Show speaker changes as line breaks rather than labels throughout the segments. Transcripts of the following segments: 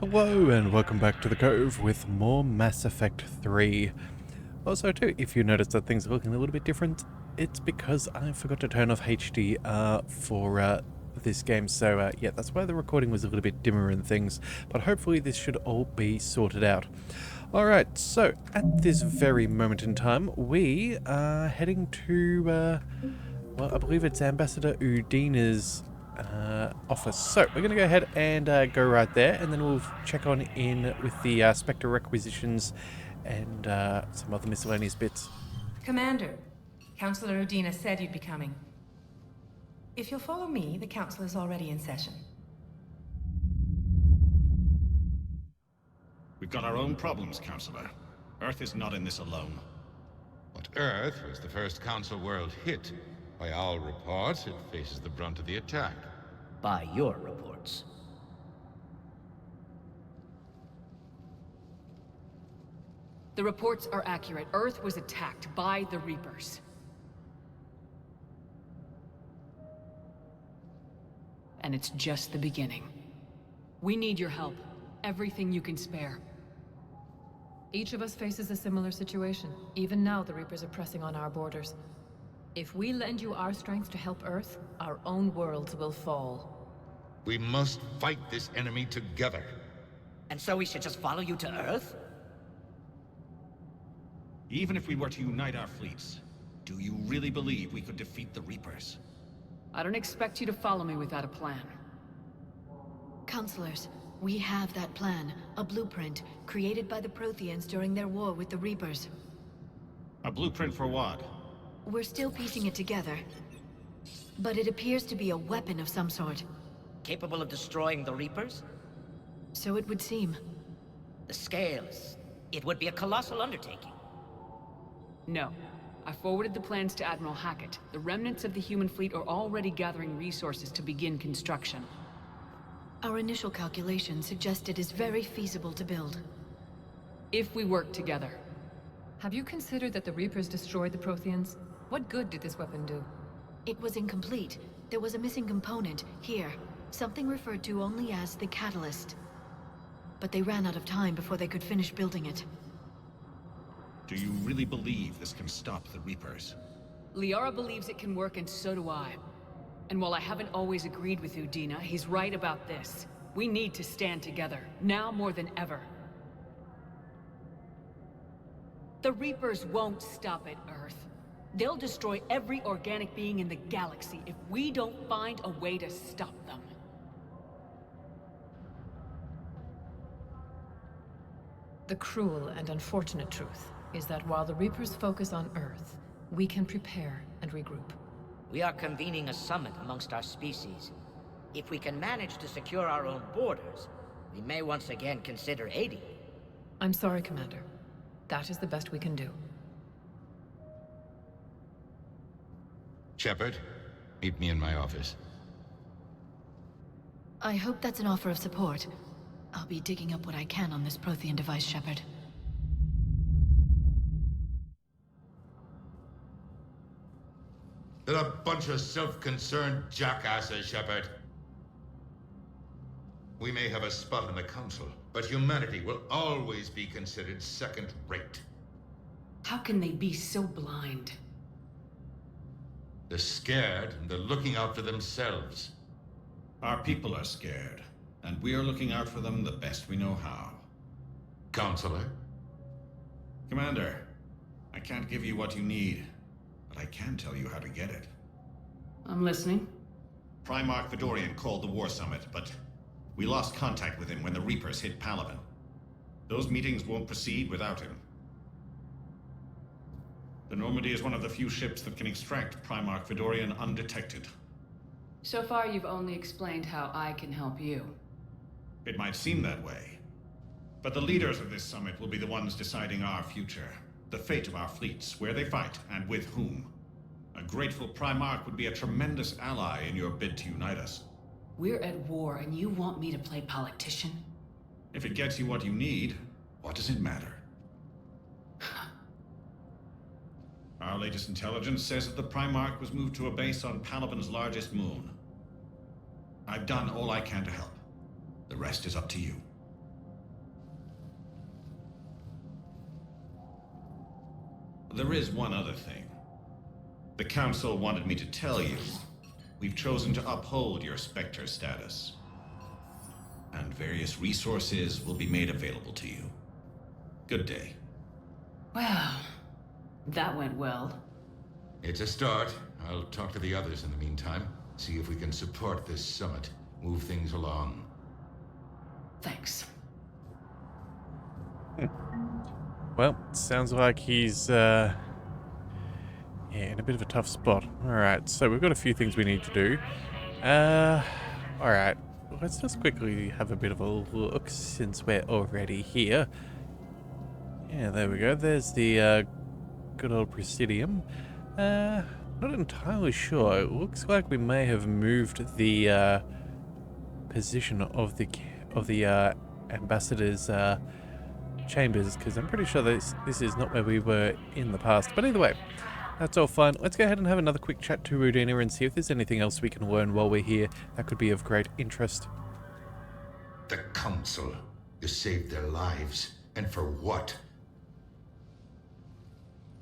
Hello and welcome back to the Cove with more Mass Effect 3. Also too, if you notice that things are looking a little bit different, it's because I forgot to turn off HDR for this game, so yeah, that's why the recording was a little bit dimmer and things, but hopefully this should all be sorted out. Alright, so at this very moment in time, we are heading to, well, I believe it's Ambassador Udina's office. So we're going to go ahead and go right there, and then we'll check on in with the Spectre requisitions and some other miscellaneous bits.
Commander, Councillor Udina said you'd be coming. If you'll follow me, the council is already in session.
We've got our own problems, Councillor. Earth is not in this alone.
But Earth was the first Council world hit. By all reports, it faces the brunt of the attack.
By your reports.
The reports are accurate. Earth was attacked by the Reapers. And it's just the beginning. We need your help. Everything you can spare.
Each of us faces a similar situation. Even now, the Reapers are pressing on our borders. If we lend you our strength to help Earth, our own worlds will fall.
We must fight this enemy together.
And so we should just follow you to Earth?
Even if we were to unite our fleets, do you really believe we could defeat the Reapers?
I don't expect you to follow me without a plan.
Counselors, we have that plan. A blueprint, created by the Protheans during their war with the Reapers.
A blueprint for what?
We're still piecing it together. But it appears to be a weapon of some sort.
Capable of destroying the Reapers?
So it would seem.
The scales. It would be a colossal undertaking.
No. I forwarded the plans to Admiral Hackett. The remnants of the human fleet are already gathering resources to begin construction.
Our initial calculations suggest it is very feasible to build.
If we work together.
Have you considered that the Reapers destroyed the Protheans? What good did this weapon do?
It was incomplete. There was a missing component, here. Something referred to only as the catalyst. But they ran out of time before they could finish building it.
Do you really believe this can stop the Reapers?
Liara believes it can work, and so do I. And while I haven't always agreed with Udina, he's right about this. We need to stand together, now more than ever. The Reapers won't stop at Earth. They'll destroy every organic being in the galaxy if we don't find a way to stop them.
The cruel and unfortunate truth is that while the Reapers focus on Earth, we can prepare and regroup.
We are convening a summit amongst our species. If we can manage to secure our own borders, we may once again consider aiding you.
I'm sorry, Commander. That is the best we can do.
Shepard, meet me in my office.
I hope that's an offer of support. I'll be digging up what I can on this Prothean device, Shepard.
They're a bunch of self-concerned jackasses, Shepard. We may have a spot in the Council, but humanity will always be considered second-rate.
How can they be so blind?
They're scared, and they're looking out for themselves.
Our people are scared, and we are looking out for them the best we know how.
Counselor?
Commander, I can't give you what you need, but I can tell you how to get it.
I'm listening.
Primarch Fedorian called the War Summit, but we lost contact with him when the Reapers hit Palaven. Those meetings won't proceed without him. The Normandy is one of the few ships that can extract Primarch Fedorian undetected.
So far, you've only explained how I can help you.
It might seem that way. But the leaders of this summit will be the ones deciding our future. The fate of our fleets, where they fight, and with whom. A grateful Primarch would be a tremendous ally in your bid to unite us.
We're at war, and you want me to play politician?
If it gets you what you need, what does it matter? Our latest intelligence says that the Primarch was moved to a base on Palaven's largest moon. I've done all I can to help. The rest is up to you. there is one other thing. The Council wanted me to tell you, we've chosen to uphold your Spectre status. And various resources will be made available to you. Good day.
Well, that went well.
It's a start. I'll talk to the others in the meantime. See if we can support this summit. Move things along.
Thanks.
Well, sounds like he's yeah, in a bit of a tough spot. Alright, so we've got a few things we need to do. Alright. Let's just quickly have a bit of a look since we're already here. Yeah, there we go. There's the good old Presidium. Not entirely sure. It looks like we may have moved the position of the ambassador's chambers, because I'm pretty sure this is not where we were in the past. But either way, that's all fine. Let's go ahead and have another quick chat to Udina and see if there's anything else we can learn while we're here that could be of great interest.
The Council. You saved their lives. And for what?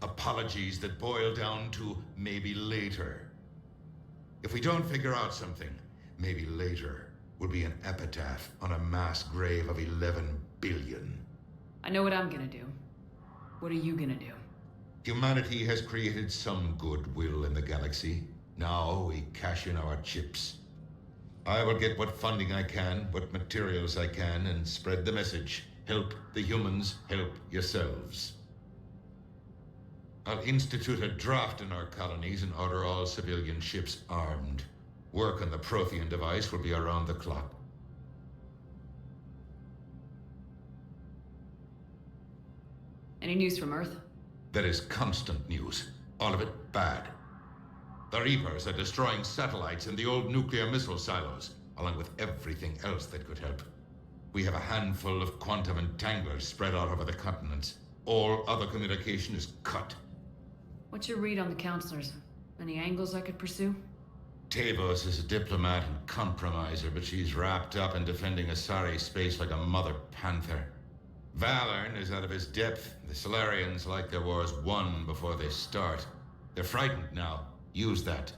Apologies that boil down to maybe later. If we don't figure out something, maybe later will be an epitaph on a mass grave of 11 billion.
I know what I'm gonna do. What are you gonna do?
Humanity has created some goodwill in the galaxy. Now we cash in our chips. I will get what funding I can, what materials I can, and spread the message. Help the humans, help yourselves. I'll institute a draft in our colonies and order all civilian ships armed. Work on the Prothean device will be around the clock.
Any news from Earth?
There is constant news. All of it bad. The Reapers are destroying satellites and the old nuclear missile silos, along with everything else that could help. We have a handful of quantum entanglers spread out over the continents. All other communication is cut.
What's your read on the counselors? Any angles I could pursue?
Tavos is a diplomat and compromiser, but she's wrapped up in defending Asari space like a mother panther. Valorn is out of his depth. The Solarians like their wars won before they start. They're frightened now. Use that.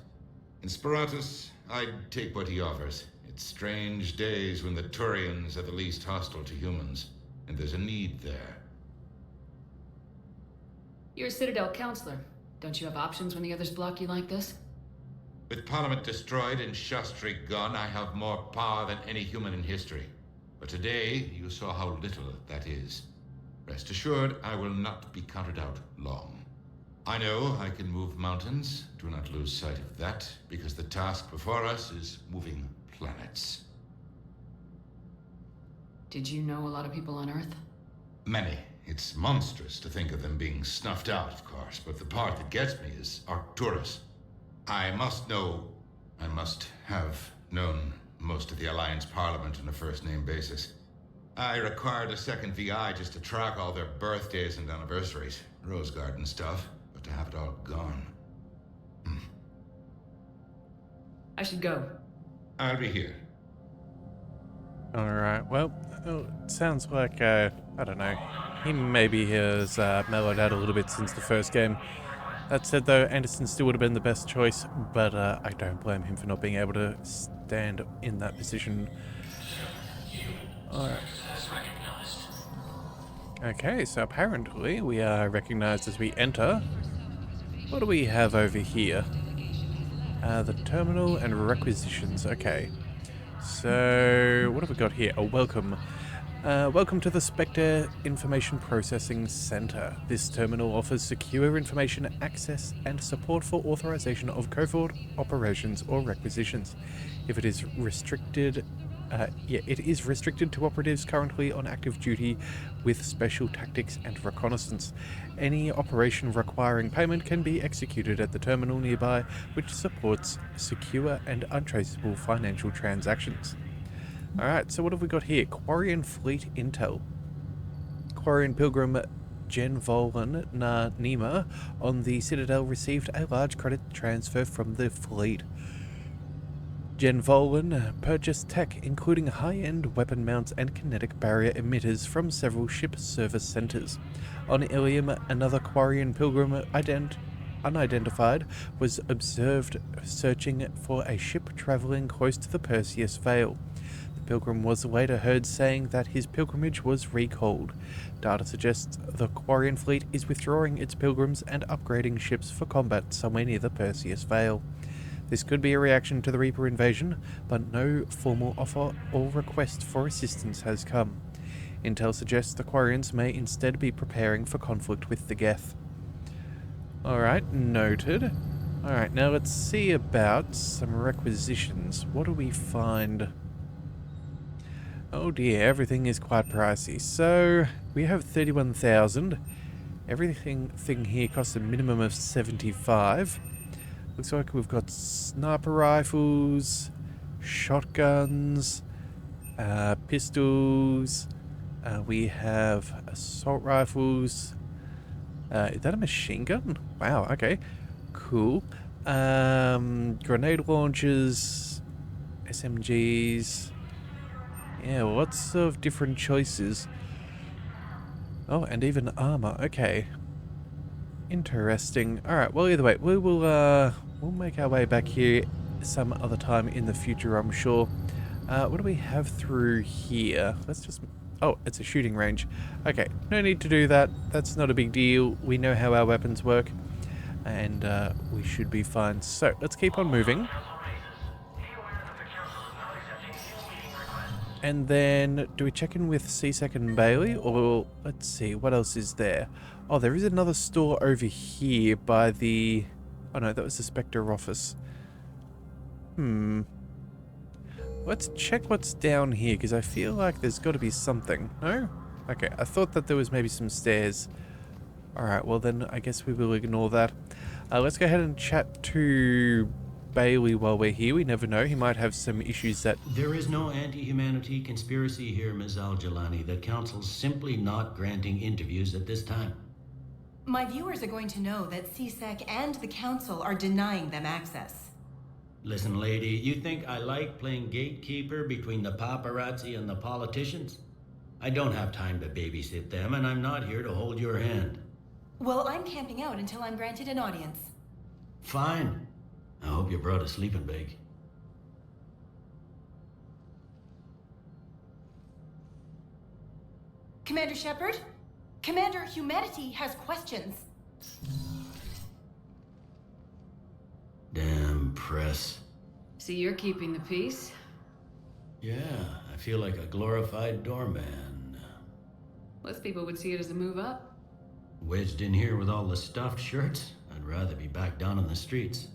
In Sparatus, I'd take what he offers. It's strange days when the Turians are the least hostile to humans, and there's a need there.
You're a Citadel counselor. Don't you have options when the others block you like this?
With Parliament destroyed and Shastri gone, I have more power than any human in history. But today, you saw how little that is. Rest assured, I will not be counted out long. I know I can move mountains. Do not lose sight of that, because the task before us is moving planets.
Did you know a lot of people on Earth?
Many. It's monstrous to think of them being snuffed out, of course, but the part that gets me is Arcturus. I must have known most of the Alliance Parliament on a first-name basis. I required a second VI just to track all their birthdays and anniversaries. Rose Garden stuff, but to have it all gone.
I should go.
I'll be here.
Alright, well, it sounds like, I don't know, he maybe has mellowed out a little bit since the first game. That said though, Anderson still would have been the best choice, but I don't blame him for not being able to stand in that position. Alright. Okay, so apparently we are recognized as we enter. What do we have over here? The terminal and requisitions. Okay. So, what have we got here? A welcome. Welcome to the Spectre Information Processing Center. This terminal offers secure information access and support for authorization of covert operations or requisitions. If it is restricted, it is restricted to operatives currently on active duty with special tactics and reconnaissance. Any operation requiring payment can be executed at the terminal nearby, which supports secure and untraceable financial transactions. Alright, so what have we got here? Quarian Fleet Intel. Quarian Pilgrim Jen Volan Na Nima on the Citadel received a large credit transfer from the fleet. Jen Volwyn purchased tech including high-end weapon mounts and kinetic barrier emitters from several ship service centers. On Ilium, another Quarian pilgrim unidentified was observed searching for a ship traveling close to the Perseus Veil. The pilgrim was later heard saying that his pilgrimage was recalled. Data suggests the Quarian fleet is withdrawing its pilgrims and upgrading ships for combat somewhere near the Perseus Veil. This could be a reaction to the Reaper invasion, but no formal offer or request for assistance has come. Intel suggests the Quarians may instead be preparing for conflict with the Geth. Alright, noted. Alright, now let's see about some requisitions. What do we find? Oh dear, everything is quite pricey. So, we have 31,000. Everything here costs a minimum of 75. Looks like we've got sniper rifles, shotguns, pistols. We have assault rifles. Is that a machine gun? Wow, okay. Cool. Grenade launchers, SMGs. Yeah, lots of different choices. Oh, and even armor. Okay. Interesting. Alright, well either way, we'll make our way back here some other time in the future, I'm sure. What do we have through here? Let's just... Oh, it's a shooting range. Okay, no need to do that. That's not a big deal. We know how our weapons work. And we should be fine. So, let's keep on moving. And then, do we check in with CSEC and Bailey? Or, let's see, what else is there? Oh, there is another store over here by the... Oh no, that was the Spectre office. Let's check what's down here, because I feel like there's got to be something. No? Okay, I thought that there was maybe some stairs. Alright, well then, I guess we will ignore that. Let's go ahead and chat to Bailey while we're here. We never know, he might have some issues that...
There is no anti-humanity conspiracy here, Ms. Al-Jalani. The Council's simply not granting interviews at this time.
My viewers are going to know that CSEC and the Council are denying them access.
Listen, lady, you think I like playing gatekeeper between the paparazzi and the politicians? I don't have time to babysit them, and I'm not here to hold your hand.
Well, I'm camping out until I'm granted an audience.
Fine. I hope you brought a sleeping bag.
Commander Shepard? Commander, humanity has questions.
Damn press.
See, you're keeping the peace?
Yeah, I feel like a glorified doorman.
Most people would see it as a move up.
Wedged in here with all the stuffed shirts, I'd rather be back down on the streets.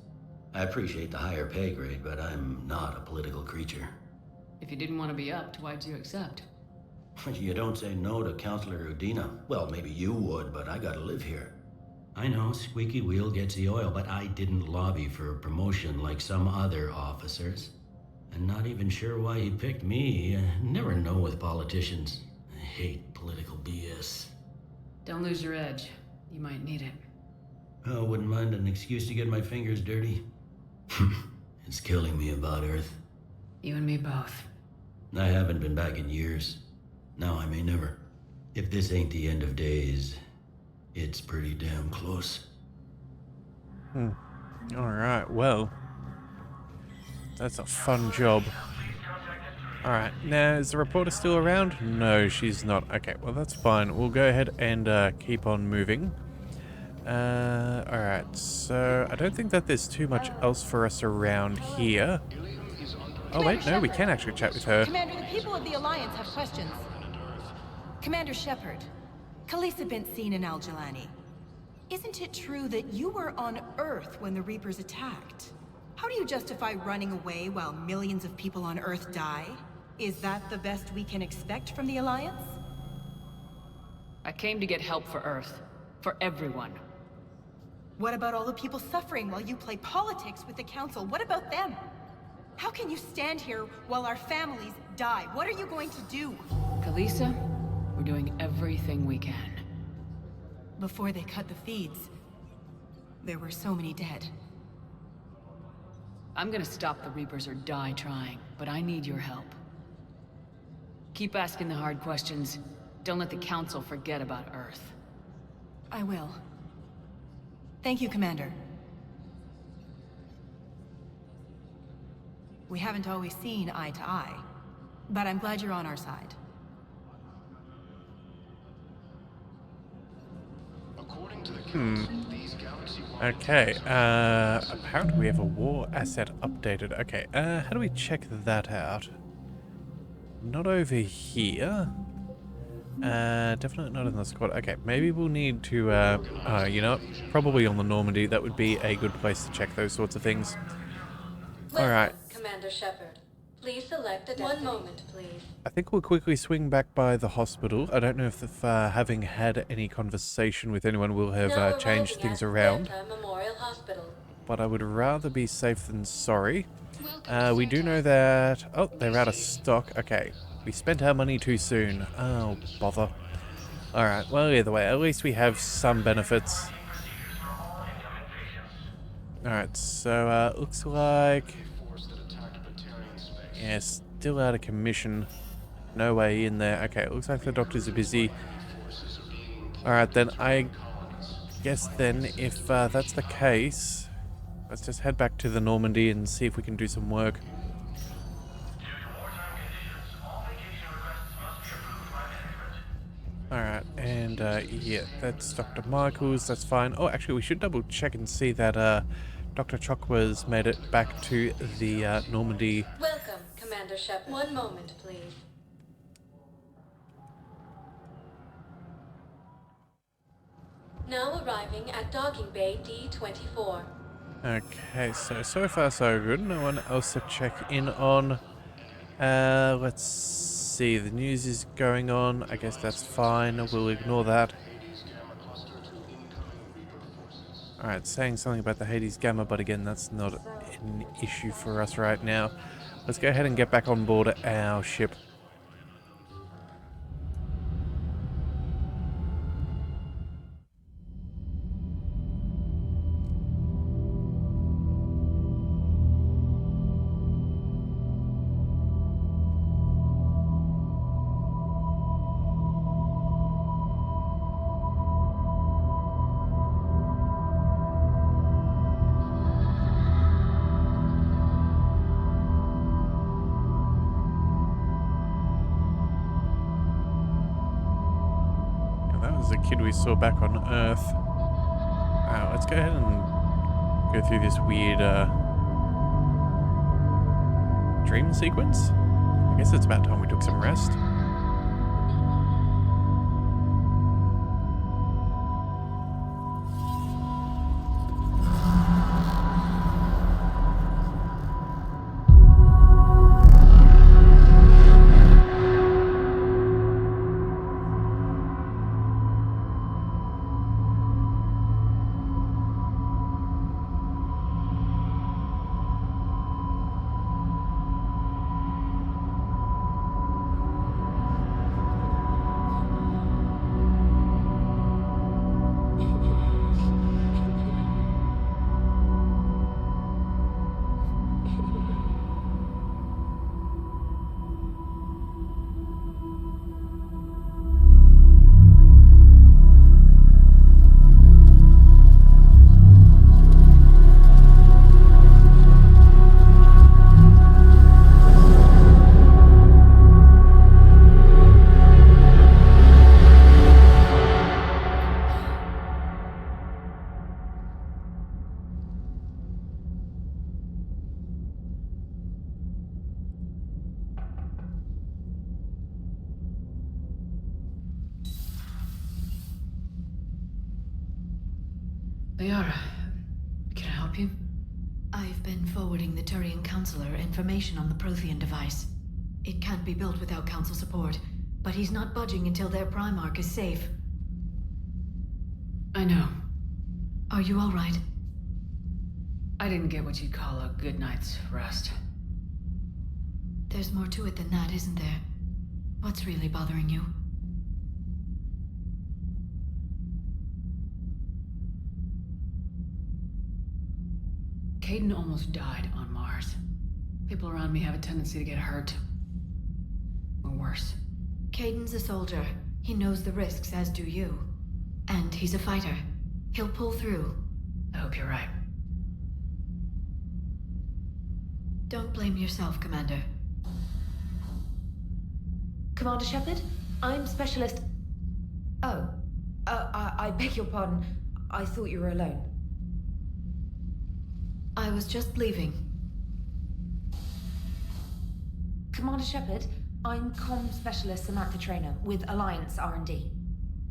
I appreciate the higher pay grade, but I'm not a political creature.
If you didn't want to be upped, why'd you accept?
You don't say no to Counselor Udina. Well, maybe you would, but I gotta live here. I know, squeaky wheel gets the oil, but I didn't lobby for a promotion like some other officers. I'm not even sure why he picked me. I never know with politicians. I hate political BS.
Don't lose your edge. You might need it.
I wouldn't mind an excuse to get my fingers dirty. It's killing me about Earth.
You and me both.
I haven't been back in years. Now I may never. If this ain't the end of days, it's pretty damn close.
Alright, well. That's a fun job. Alright, now is the reporter still around? No, she's not. Okay, well that's fine. We'll go ahead and keep on moving. Alright, so I don't think that there's too much else for us around here. Oh wait, no, we can actually chat with her.
Commander, the people of the Alliance have questions. Commander Shepard, Khaleesi been seen in Al-Jalani. Isn't it true that you were on Earth when the Reapers attacked? How do you justify running away while millions of people on Earth die? Is that the best we can expect from the Alliance?
I came to get help for Earth. For everyone.
What about all the people suffering while you play politics with the Council? What about them? How can you stand here while our families die? What are you going to do?
Khaleesi, we're doing everything we can.
Before they cut the feeds, there were so many dead.
I'm gonna stop the Reapers or die trying, but I need your help. Keep asking the hard questions. Don't let the Council forget about Earth.
I will. Thank you, Commander. We haven't always seen eye to eye, but I'm glad you're on our side.
Okay, apparently we have a war asset updated. Okay, how do we check that out? Not over here. Definitely not in the squad. Okay, maybe we'll need to, you know, probably on the Normandy. That would be a good place to check those sorts of things. Alright.
Commander Shepard. Please select a destination. 1 moment, please.
I think we'll quickly swing back by the hospital. I don't know if having had any conversation with anyone will have changed things around.
Memorial Hospital.
But I would rather be safe than sorry. We do know that... Oh, they're out of stock. Okay. We spent our money too soon. Oh, bother. Alright, well, either way, at least we have some benefits. Alright, so, looks like... Yeah, still out of commission. No way in there. Okay, it looks like the doctors are busy. Alright, then I guess then, if that's the case, let's just head back to the Normandy and see if we can do some work. Alright, and yeah, that's Dr. Michaels, that's fine. Oh, actually, we should double check and see that Dr. Chokwa's made it back to the Normandy.
Welcome, Commander Shepard. 1 moment, please. Now arriving at docking bay D-24.
Okay, so far so good. No one else to check in on. Let's see, the news is going on. I guess that's fine. We'll ignore that. Alright, saying something about the Hades Gamma, but again, that's not an issue for us right now. Let's go ahead and get back on board our ship. The kid we saw back on Earth. Wow, let's go ahead and go through this weird dream sequence. I guess it's about time we took some rest.
Liara, can I help you?
I've been forwarding the Turian Counselor information on the Prothean device. It can't be built without Council support, but he's not budging until their Primarch is safe.
I know.
Are you all right?
I didn't get what you'd call a good night's rest.
There's more to it than that, isn't there? What's really bothering you?
Caden almost died on Mars. People around me have a tendency to get hurt. Or worse.
Caden's a soldier. He knows the risks, as do you. And he's a fighter. He'll pull through.
I hope you're right.
Don't blame yourself, Commander.
Commander Shepard, I'm Specialist... Oh. I beg your pardon. I thought you were alone.
I was just leaving.
Commander Shepard, I'm Comm Specialist Samantha Traynor with Alliance R&D.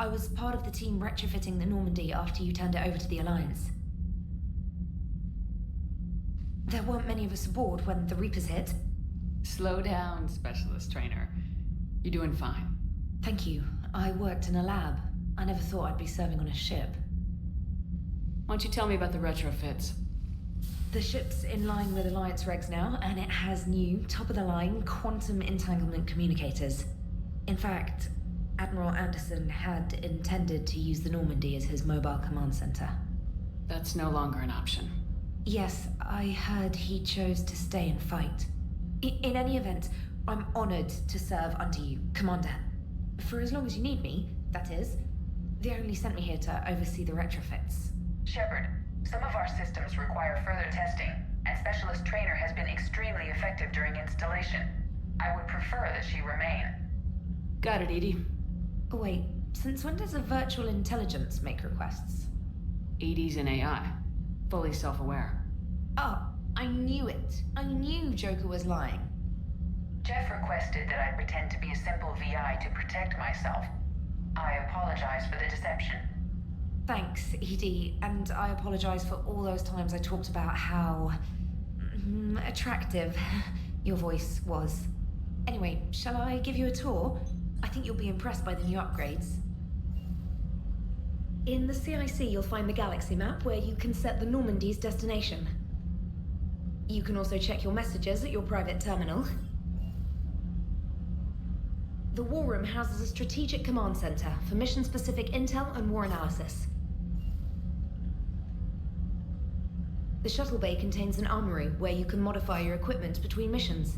I was part of the team retrofitting the Normandy after you turned it over to the Alliance. There weren't many of us aboard when the Reapers hit.
Slow down, Specialist Trainer. You're doing fine.
Thank you. I worked in a lab. I never thought I'd be serving on a ship.
Why don't you tell me about the retrofits?
The ship's in line with Alliance regs now, and it has new, top-of-the-line, quantum entanglement communicators. In fact, Admiral Anderson had intended to use the Normandy as his mobile command center.
That's no longer an option.
Yes, I heard he chose to stay and fight. In any event, I'm honored to serve under you, Commander. For as long as you need me, that is. They only sent me here to oversee the retrofits.
Shepard, some of our systems require further testing, and Specialist Trainer has been extremely effective during installation. I would prefer that she remain.
Got it, Edie.
Wait, since when does a virtual intelligence make requests?
Edie's an AI. Fully self-aware.
Oh, I knew it. I knew Joker was lying.
Jeff requested that I pretend to be a simple VI to protect myself. I apologize for the deception.
Thanks, Edie, and I apologize for all those times I talked about how... attractive your voice was. Anyway, shall I give you a tour? I think you'll be impressed by the new upgrades. In the CIC, you'll find the galaxy map where you can set the Normandy's destination. You can also check your messages at your private terminal. The War Room houses a strategic command center for mission-specific intel and war analysis. The shuttle bay contains an armory where you can modify your equipment between missions.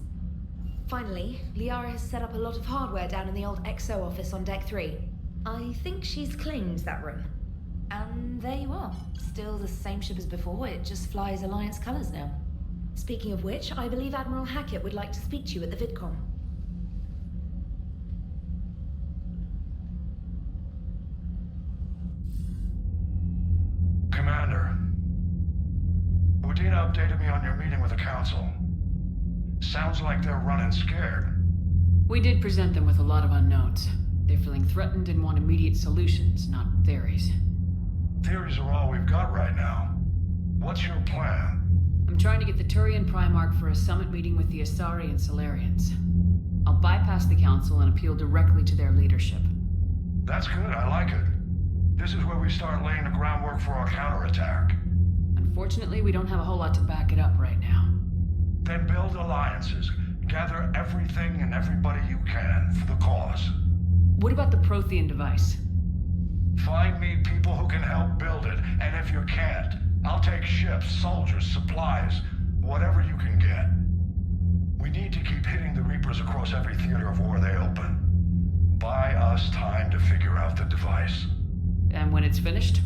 Finally, Liara has set up a lot of hardware down in the old XO office on Deck 3. I think she's claimed that room. And there you are. Still the same ship as before, it just flies Alliance colors now. Speaking of which, I believe Admiral Hackett would like to speak to you at the VidCon.
Commander, Udina updated me on your meeting with the Council. Sounds like they're running scared.
We did present them with a lot of unknowns. They're feeling threatened and want immediate solutions, not theories.
Theories are all we've got right now. What's your plan?
I'm trying to get the Turian Primarch for a summit meeting with the Asari and Solarians. I'll bypass the Council and appeal directly to their leadership.
That's good, I like it. This is where we start laying the groundwork for our counterattack.
Unfortunately, we don't have a whole lot to back it up right now.
Then build alliances. Gather everything and everybody you can for the cause.
What about the Prothean device?
Find me people who can help build it, and if you can't, I'll take ships, soldiers, supplies, whatever you can get. We need to keep hitting the Reapers across every theater of war they open. Buy us time to figure out the device.
And when it's finished?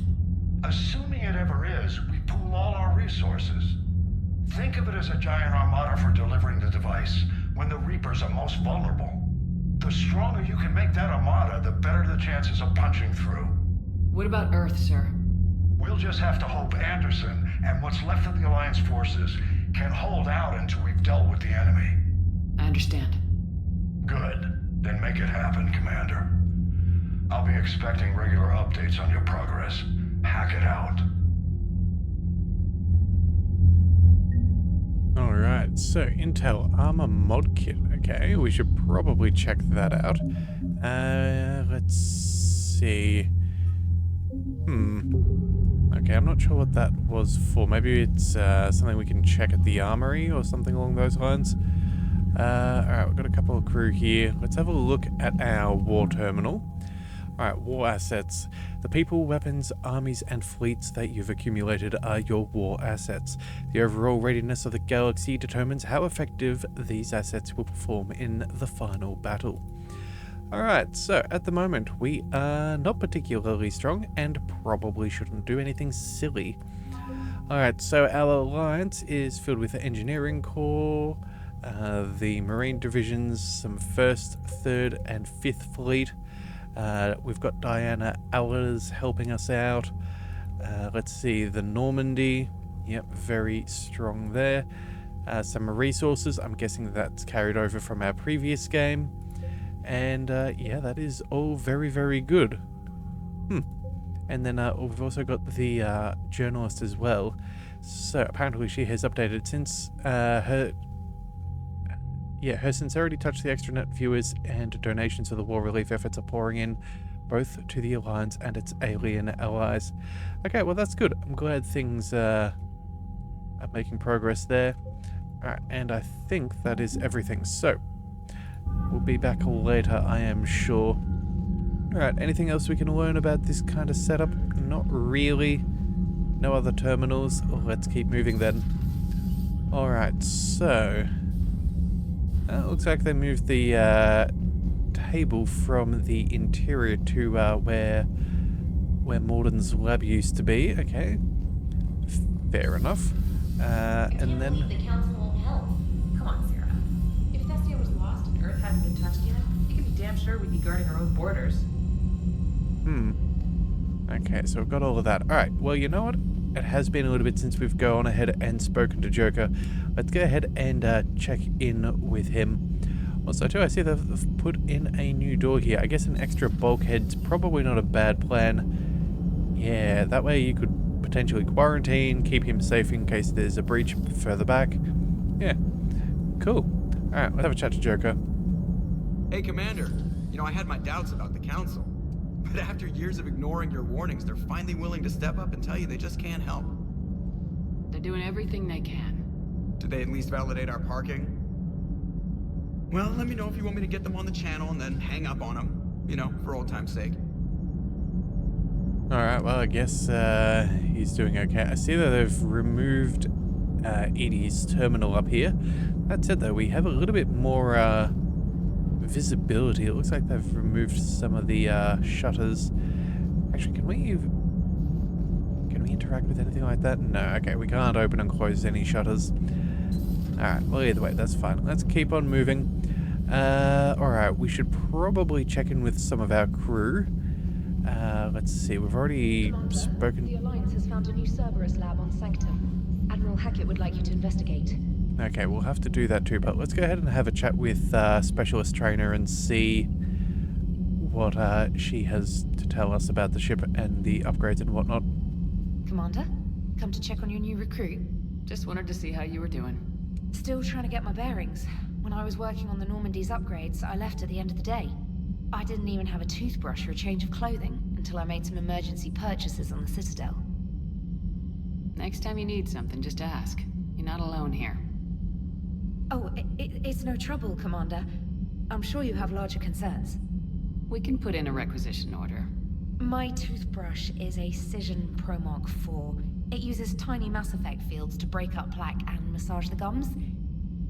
Assuming it ever is, we pool all our resources. Think of it as a giant armada for delivering the device, when the Reapers are most vulnerable. The stronger you can make that armada, the better the chances of punching through.
What about Earth, sir?
We'll just have to hope Anderson, and what's left of the Alliance forces, can hold out until we've dealt with the enemy.
I understand.
Good. Then make it happen, Commander. I'll be expecting regular updates on your progress. Hack it out.
Alright, so Intel Armor Mod Kit. Okay, we should probably check that out. Let's see. Okay, I'm not sure what that was for. Maybe it's something we can check at the armory or something along those lines. Alright, we've got a couple of crew here. Let's have a look at our war terminal. Alright, war assets. The people, weapons, armies, and fleets that you've accumulated are your war assets. The overall readiness of the galaxy determines how effective these assets will perform in the final battle. Alright, so at the moment we are not particularly strong and probably shouldn't do anything silly. Alright, so our alliance is filled with the engineering corps, the marine divisions, some 1st, 3rd, and 5th fleet. We've got Diana Allers helping us out. Let's see, the Normandy. Yep, very strong there. Some resources. I'm guessing that's carried over from our previous game. And yeah, that is all very, very good. And then we've also got the journalist as well. So apparently she has updated since her sincerity touched the extranet viewers, and donations to the war relief efforts are pouring in, both to the Alliance and its alien allies. Okay, well that's good. I'm glad things are making progress there. Alright, and I think that is everything. So, we'll be back later, I am sure. Alright, anything else we can learn about this kind of setup? Not really. No other terminals. Let's keep moving then. Alright, so... it looks like they moved the table from the interior to where Morden's lab used to be. Okay, fair enough. And then
the council won't help. Come on, Sarah. If Thestia was lost and Earth hadn't been touched yet, you can be damn sure we'd be guarding our own borders.
Okay, so we've got all of that. Alright, well, you know what? It has been a little bit since we've gone ahead and spoken to Joker. Let's go ahead and check in with him. Also, too, I see they've put in a new door here. I guess an extra bulkhead's probably not a bad plan. Yeah, that way you could potentially quarantine, keep him safe in case there's a breach further back. Yeah, cool. Alright, let's have a chat to Joker.
Hey, Commander. You know, I had my doubts about the Council. But after years of ignoring your warnings, they're finally willing to step up and tell you they just can't help.
They're doing everything they can.
Did they at least validate our parking? Well, let me know if you want me to get them on the channel and then hang up on them. You know, for old time's sake.
Alright, well, I guess he's doing okay. I see that they've removed Edie's terminal up here. That said, though, we have a little bit more visibility. It looks like they've removed some of the shutters. Actually, can we interact with anything like that? No, okay, we can't open and close any shutters. Alright, well, either way, that's fine. Let's keep on moving. Alright, we should probably check in with some of our crew. Let's see, we've already spoken...
The Alliance has found a new Cerberus lab on Sanctum. Admiral Hackett would like you to investigate.
Okay, we'll have to do that too, but let's go ahead and have a chat with Specialist Trainer and see what she has to tell us about the ship and the upgrades and whatnot.
Commander, come to check on your new recruit.
Just wanted to see how you were doing.
Still trying to get my bearings. When I was working on the Normandy's upgrades, I left at the end of the day. I didn't even have a toothbrush or a change of clothing until I made some emergency purchases on the Citadel.
Next time you need something, just ask. You're not alone here.
Oh, it's no trouble, Commander. I'm sure you have larger concerns.
We can put in a requisition order.
My toothbrush is a Cision Pro Mark IV. It uses tiny Mass Effect fields to break up plaque and massage the gums.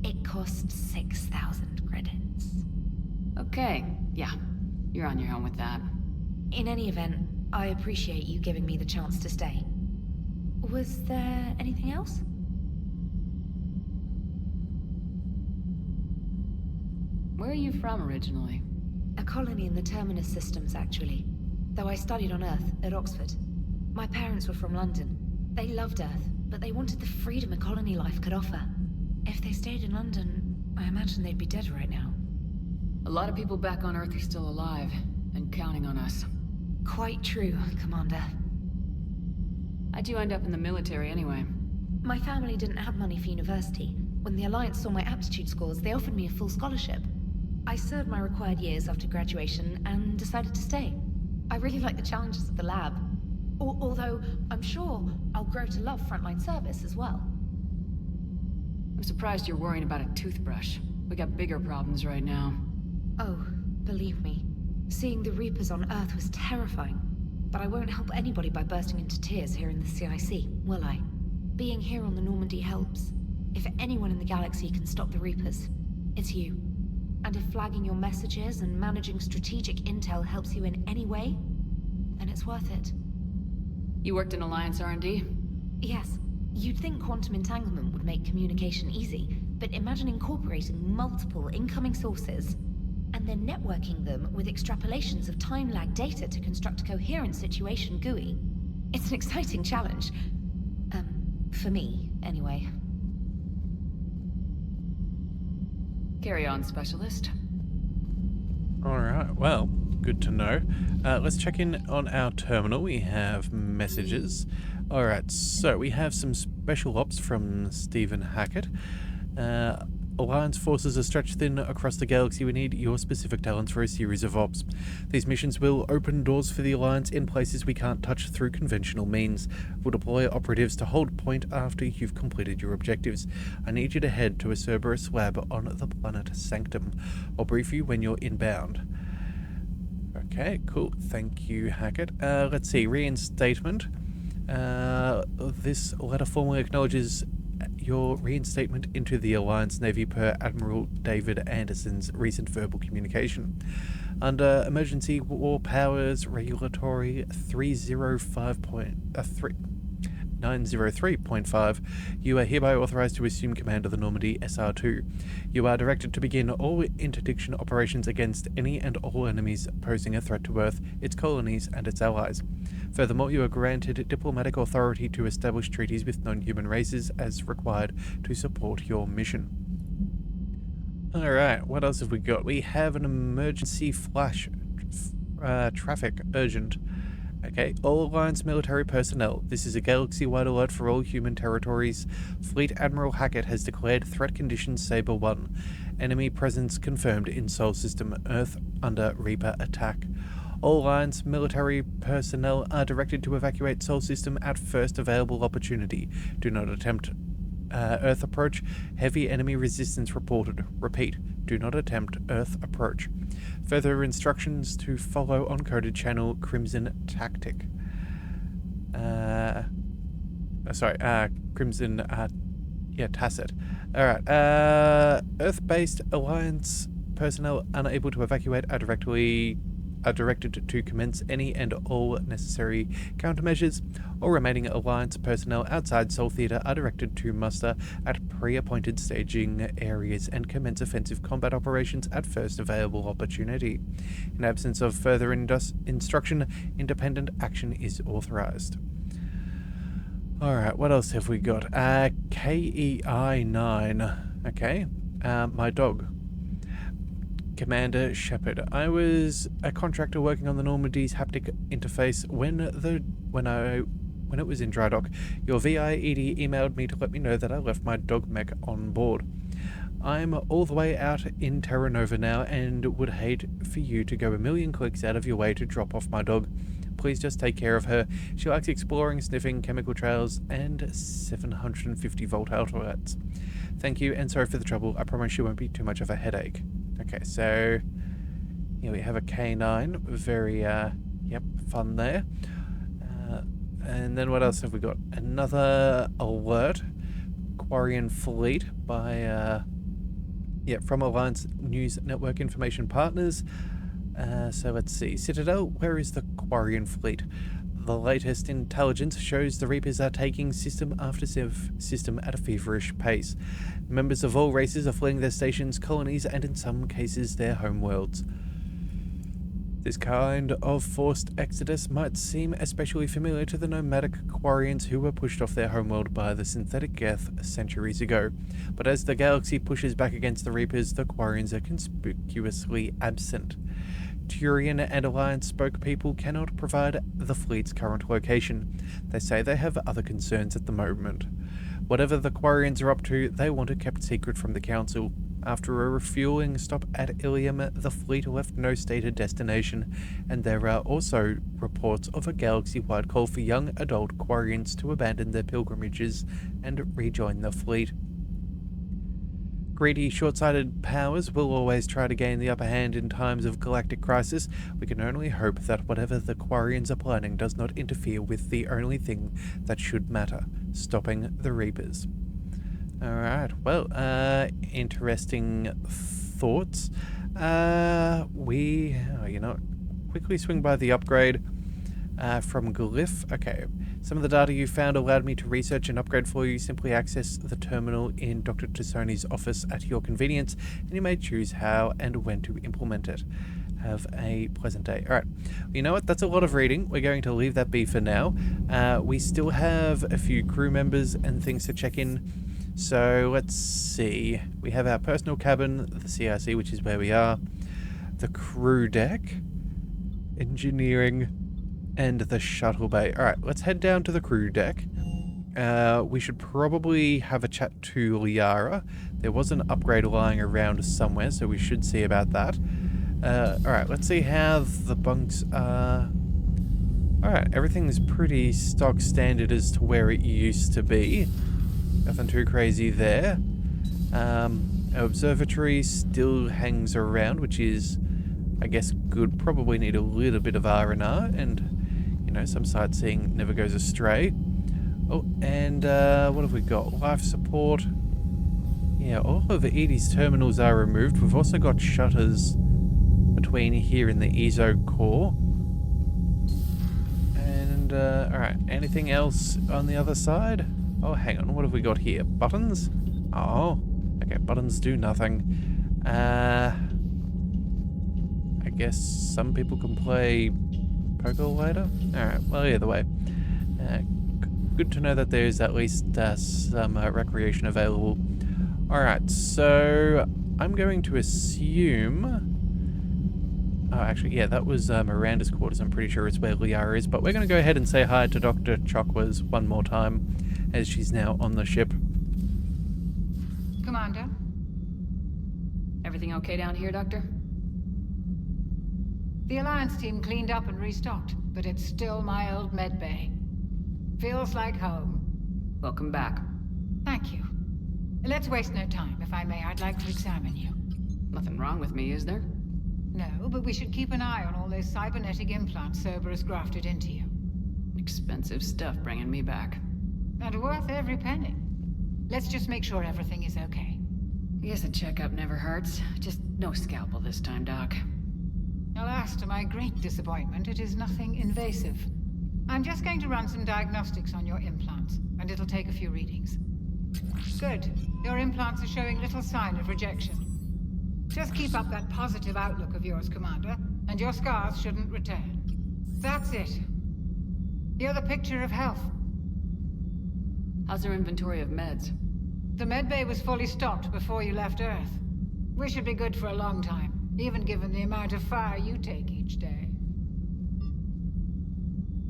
It costs 6,000 credits.
Okay, yeah. You're on your own with that.
In any event, I appreciate you giving me the chance to stay. Was there anything else?
Where are you from originally?
A colony in the Terminus systems, actually. Though I studied on Earth, at Oxford. My parents were from London. They loved Earth, but they wanted the freedom a colony life could offer. If they stayed in London, I imagine they'd be dead right now.
A lot of people back on Earth are still alive, and counting on us.
Quite true, Commander.
How'd you end up in the military anyway?
My family didn't have money for university. When the Alliance saw my aptitude scores, they offered me a full scholarship. I served my required years after graduation and decided to stay. I really like the challenges of the lab. Although, I'm sure I'll grow to love frontline service as well.
I'm surprised you're worrying about a toothbrush. We got bigger problems right now.
Oh, believe me. Seeing the Reapers on Earth was terrifying, but I won't help anybody by bursting into tears here in the CIC, will I? Being here on the Normandy helps. If anyone in the galaxy can stop the Reapers, it's you. And if flagging your messages and managing strategic intel helps you in any way, then it's worth it.
You worked in Alliance R&D?
Yes. You'd think quantum entanglement would make communication easy, but imagine incorporating multiple incoming sources and then networking them with extrapolations of time-lag data to construct a coherent situation GUI. It's an exciting challenge. For me, anyway.
Carry on, Specialist.
Alright, well, good to know. Let's check in on our terminal. We have messages. Alright, so we have some special ops from Stephen Hackett. Alliance forces are stretched thin across the galaxy. We need your specific talents for a series of ops. These missions will open doors for the Alliance in places we can't touch through conventional means. We'll deploy operatives to hold point after you've completed your objectives. I need you to head to a Cerberus lab on the planet Sanctum. I'll brief you when you're inbound. Okay, cool. Thank you, Hackett. Let's see. Reinstatement. This letter formally acknowledges your reinstatement into the Alliance Navy per Admiral David Anderson's recent verbal communication. Under Emergency War Powers Regulatory 903.5, you are hereby authorized to assume command of the Normandy SR2. You are directed to begin all interdiction operations against any and all enemies posing a threat to Earth, its colonies, and its allies. Furthermore, you are granted diplomatic authority to establish treaties with non-human races as required to support your mission. Alright, what else have we got? We have an emergency flash traffic urgent. Okay, all Alliance military personnel. This is a galaxy-wide alert for all human territories. Fleet Admiral Hackett has declared threat condition Saber 1. Enemy presence confirmed in Sol System Earth under Reaper attack. All Alliance military personnel are directed to evacuate Sol System at first available opportunity. Do not attempt Earth approach. Heavy enemy resistance reported. Repeat, do not attempt Earth approach. Further instructions to follow on coded channel Crimson Tactic. Crimson, Tacit. Alright, Earth-based Alliance personnel unable to evacuate are directed to commence any and all necessary countermeasures. All remaining Alliance personnel outside Sol Theater are directed to muster at pre-appointed staging areas and commence offensive combat operations at first available opportunity. In absence of further instruction, independent action is authorized. Alright, what else have we got? KEI-9. Okay. My dog. Commander Shepard. I was a contractor working on the Normandy's haptic interface when it was in dry dock. Your VIED emailed me to let me know that I left my dog mech on board. I'm all the way out in Terra Nova now and would hate for you to go a million clicks out of your way to drop off my dog. Please just take care of her. She likes exploring, sniffing chemical trails, and 750-volt outlets. Thank you, and sorry for the trouble. I promise you won't be too much of a headache. Okay, so here we have a K9. Very, fun there. And then what else have we got? Another alert. Quarian Fleet by, from Alliance News Network Information Partners. So let's see. Citadel, where is the Quarian Fleet? The latest intelligence shows the Reapers are taking system after system at a feverish pace. Members of all races are fleeing their stations, colonies, and in some cases their homeworlds. This kind of forced exodus might seem especially familiar to the nomadic Quarians who were pushed off their homeworld by the synthetic Geth centuries ago. But as the galaxy pushes back against the Reapers, the Quarians are conspicuously absent. Turian and Alliance spokespeople cannot provide the fleet's current location. They say they have other concerns at the moment. Whatever the Quarians are up to, they want it kept secret from the Council. After a refueling stop at Ilium, the fleet left no stated destination, and there are also reports of a galaxy-wide call for young adult Quarians to abandon their pilgrimages and rejoin the fleet. greedy, short-sighted powers will always try to gain the upper hand in times of galactic crisis. We can only hope that whatever the Quarians are planning does not interfere with the only thing that should matter, stopping the Reapers. Alright, well, interesting thoughts. Quickly swing by the upgrade from Glyph. Okay, some of the data you found allowed me to research and upgrade for you. Simply access the terminal in Dr. Tassoni's office at your convenience, and you may choose how and when to implement it. Have a pleasant day. Alright, you know what? That's a lot of reading. We're going to leave that be for now. We still have a few crew members and things to check in. So let's see. We have our personal cabin, the CRC, which is where we are, the crew deck, engineering, and the shuttle bay. Alright, let's head down to the crew deck. We should probably have a chat to Liara. There was an upgrade lying around somewhere, so we should see about that. Alright, let's see how the bunks are. Alright, everything's pretty stock standard as to where it used to be. Nothing too crazy there. Our observatory still hangs around, which is, I guess, good. Probably need a little bit of R&R, and, you know, some sightseeing never goes astray. Oh, and what have we got? Life support. Yeah, all of Edie's terminals are removed. We've also got shutters between here and the ESO core. And, alright, anything else on the other side? Oh, hang on, what have we got here? Buttons? Oh, okay, buttons do nothing. I guess some people can play poker later? Alright, well, either way. Good to know that there's at least some recreation available. Alright, so I'm going to assume... Oh, actually, yeah, that was Miranda's quarters. I'm pretty sure it's where Liara is, but we're going to go ahead and say hi to Dr. Chokwas one more time, as she's now on the ship.
Commander? Everything okay down here, Doctor?
The Alliance team cleaned up and restocked, but it's still my old med bay. Feels like home.
Welcome back.
Thank you. Let's waste no time. If I may, I'd like to examine you.
Nothing wrong with me, is there?
No, but we should keep an eye on all those cybernetic implants Cerberus grafted into you.
Expensive stuff bringing me back.
And worth every penny. Let's just make sure everything is okay.
I guess a checkup never hurts. Just no scalpel this time, Doc.
Alas, to my great disappointment, it is nothing invasive. I'm just going to run some diagnostics on your implants, and it'll take a few readings. Good. Your implants are showing little sign of rejection. Just keep up that positive outlook of yours, Commander, and your scars shouldn't return. That's it. You're the picture of health.
How's our inventory of meds?
The medbay was fully stocked before you left Earth. We should be good for a long time, even given the amount of fire you take each day.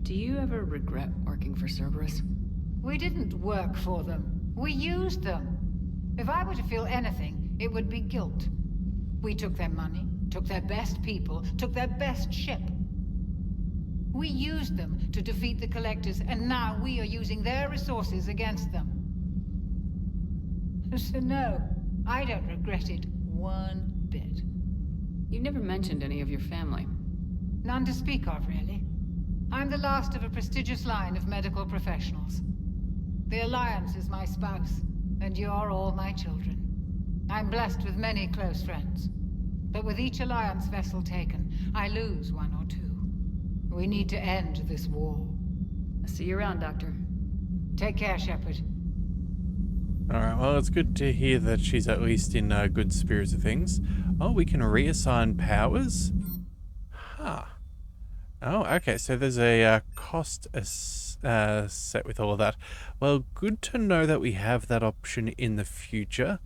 Do you ever regret working for Cerberus?
We didn't work for them. We used them. If I were to feel anything, it would be guilt. We took their money, took their best people, took their best ship. We used them to defeat the Collectors, and now we are using their resources against them. So no, I don't regret it one bit.
You never mentioned any of your family.
None to speak of, really. I'm the last of a prestigious line of medical professionals. The Alliance is my spouse, and you're all my children. I'm blessed with many close friends. But with each Alliance vessel taken, I lose one or two. We need to end this war.
I'll see you around, Doctor.
Take care, Shepard.
Alright, well, it's good to hear that she's at least in good spirits of things. Oh, we can reassign powers? Huh. Oh, okay, so there's a cost set with all of that. Well, good to know that we have that option in the future.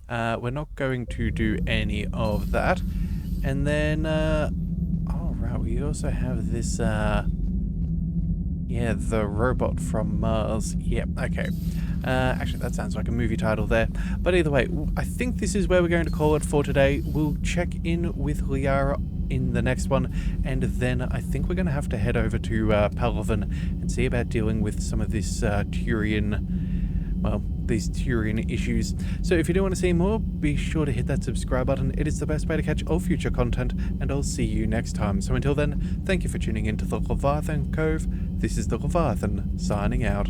We're not going to do any of that. And then, oh, right, we also have this, yeah, the robot from Mars. Yep, okay. Actually, that sounds like a movie title there. But either way, I think this is where we're going to call it for today. We'll check in with Liara in the next one, and then I think we're going to have to head over to Palaven and see about dealing with some of this Turian, well, these Turian issues. So if you do want to see more, be sure to hit that subscribe button. It is the best way to catch all future content, and I'll see you next time. So until then, thank you for tuning in to the Leviathan Cove. This is the Leviathan, signing out.